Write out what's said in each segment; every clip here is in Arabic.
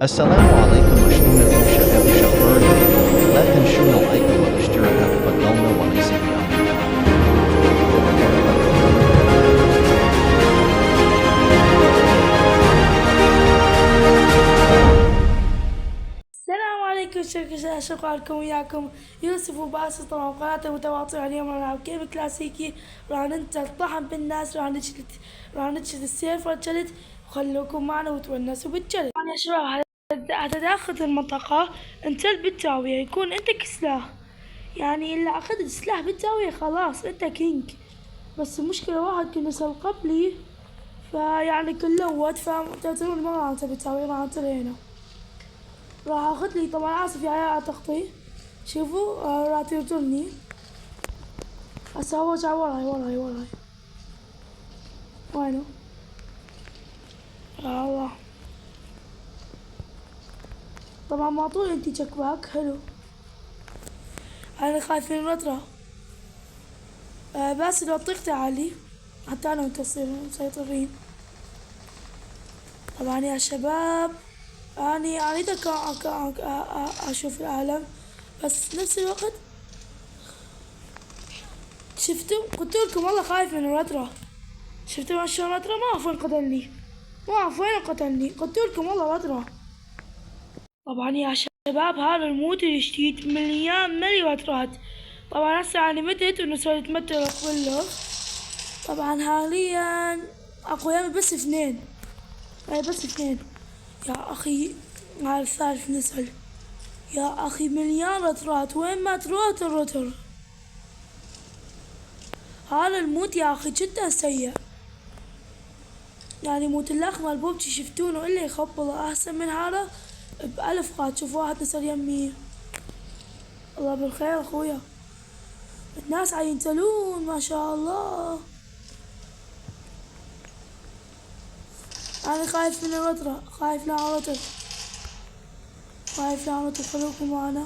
السلام عليكم شلونكم شباب وشخباركم؟ لا تنسونا اللايك والاشتراك تفضلنا وليس بأمرنا. السلام عليكم شكرا لكم وياكم يوسف وباسل طبعا قناة متواضعة. اليوم راح نلعب جيم كلاسيكي، راح ننزل طحن بالناس، راح نجلد السيف والجلد. خلوكم معنا وتونسوا بالجلد. طبعا يا شباب هتاخذ المنطقة انت بالزاوية، يكون عندك سلاح، يعني اللي اخذ السلاح بالزاوية خلاص انت كينج. بس المشكلة واحد كنا نسأل قبلي فيعني كله وقت فتعتبرون ما انت بالزاوية ما انت هنا. راح اخذ لي طبعا اسف يا على تغطي. شوفوا راح ترجلني هسه هو جاي وراي وينه؟ يا الله طبعا ما طول انتي جكباك حلو. انا خايف من الرطرة بس لو طيق تعالي حتى انا وانت نصير مسيطرين. طبعا يا شباب اني اريد اشوف العالم، بس نفس الوقت شفتوا قلت لكم والله خايف من الرطرة. شفتوا شلون رطرة؟ ما اعرف وين قتلني، ما اعرف وين قتلني، قلت لكم والله رطرة. طبعا يا شباب هذا المود الجديد مليان ملي رطرات. طبعا هسه انا متت ونسوي تمثل كله. طبعا حاليا اقوياء بس اثنين، هاي بس اثنين. يا اخي هذا الثالث نزل، يا اخي مليان رطرات، وين ما تروح الرطر. هذا الموت يا اخي جدا سيء، يعني موت الاخ مال بوبجي شفتونه الا يخبل احسن من هذا بألف قات. شوف واحد نزل يمي، الله بالخير اخويا. الناس عينتلون ما شاء الله. انا خايف من الرطرة، خايف لا رطر، خايف لا رطر. خلوكم معنا.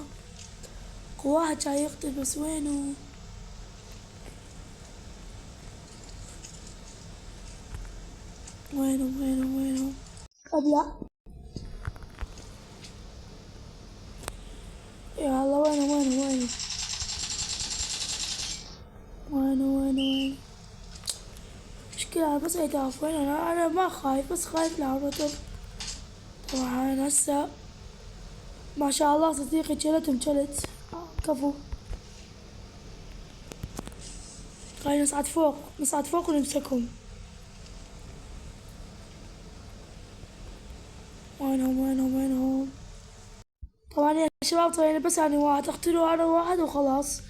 واحد جاي يقتل بس وينه؟ وينه ابلع. يا الله وينه مشكلة بس يتعرف وين. انا ما خايف بس خايف لا رطر. طبعا انا هسه ما شاء الله صديقي جلدهم جلد كفو. خلينا نصعد فوق ونمسكهم. وينهم. طبعا يا شباب طلعنا بس يعني واحد اقتلوا انا واحد وخلاص.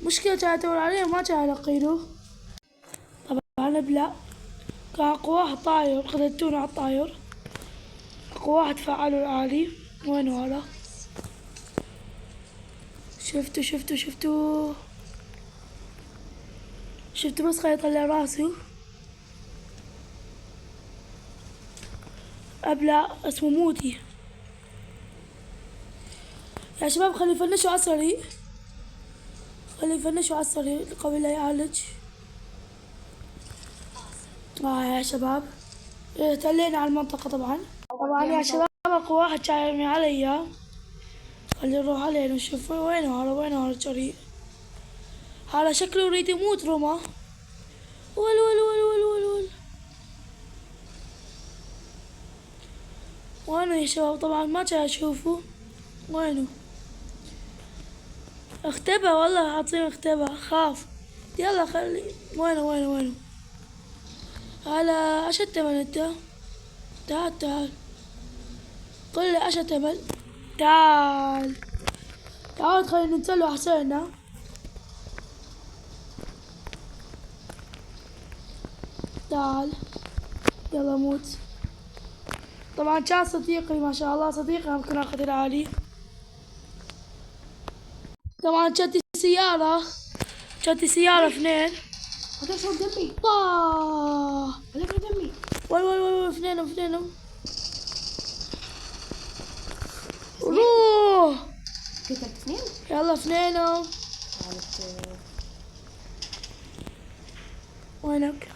مشكلة جاي ادور عليه ما جاي الاقيله. طبعا بلا كان اقوى واحد طاير، قتلتونا على الطاير. اقوى واحد فعلوا العالي. وينه هذا؟ شفتوا بس خلي يطلع راسه. ابلع اسمه موتي. يا شباب خلي يفنشوا عسري، قبل لا يعالج. يا شباب احتلينا على المنطقة. طبعا يا شباب اقوى واحد جاي علي. خلي نروح عليه نشوف وينه هذا الجريء. هذا شكله يريد يموت روما. ول وينه يا شباب؟ طبعا ما جاي اشوفه. وينه؟ اختبى والله العظيم اختبى، خاف. يلا خلي وينه هلا ايش التمل انت؟ تعال قل لي ايش التمل. تعال خلينا ننزله احسن. تعال يلا موت. طبعا كان صديقي ما شاء الله، صديقي ممكن اخذ العالي. طبعا جتي سيارة اثنين. هذا شو دمي؟ هذا شو دمي؟ اثنينهم روح. قتلت اثنين؟ يلا اثنينهم. وينك؟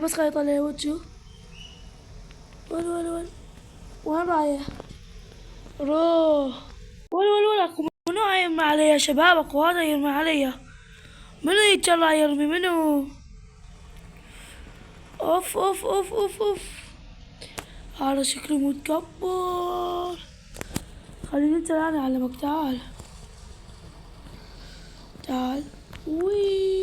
بس خلي يطلع وجهه. وين وين رايح؟ روح. ولا منو يرمي علي يا شباب؟ اكو هذا يرمي علي. منو يتجرأ يرمي؟ منو؟ اوف اوف اوف اوف اوف. هذا شكله متكبر. خليني انت الان اعلمك. تعال تعال. وي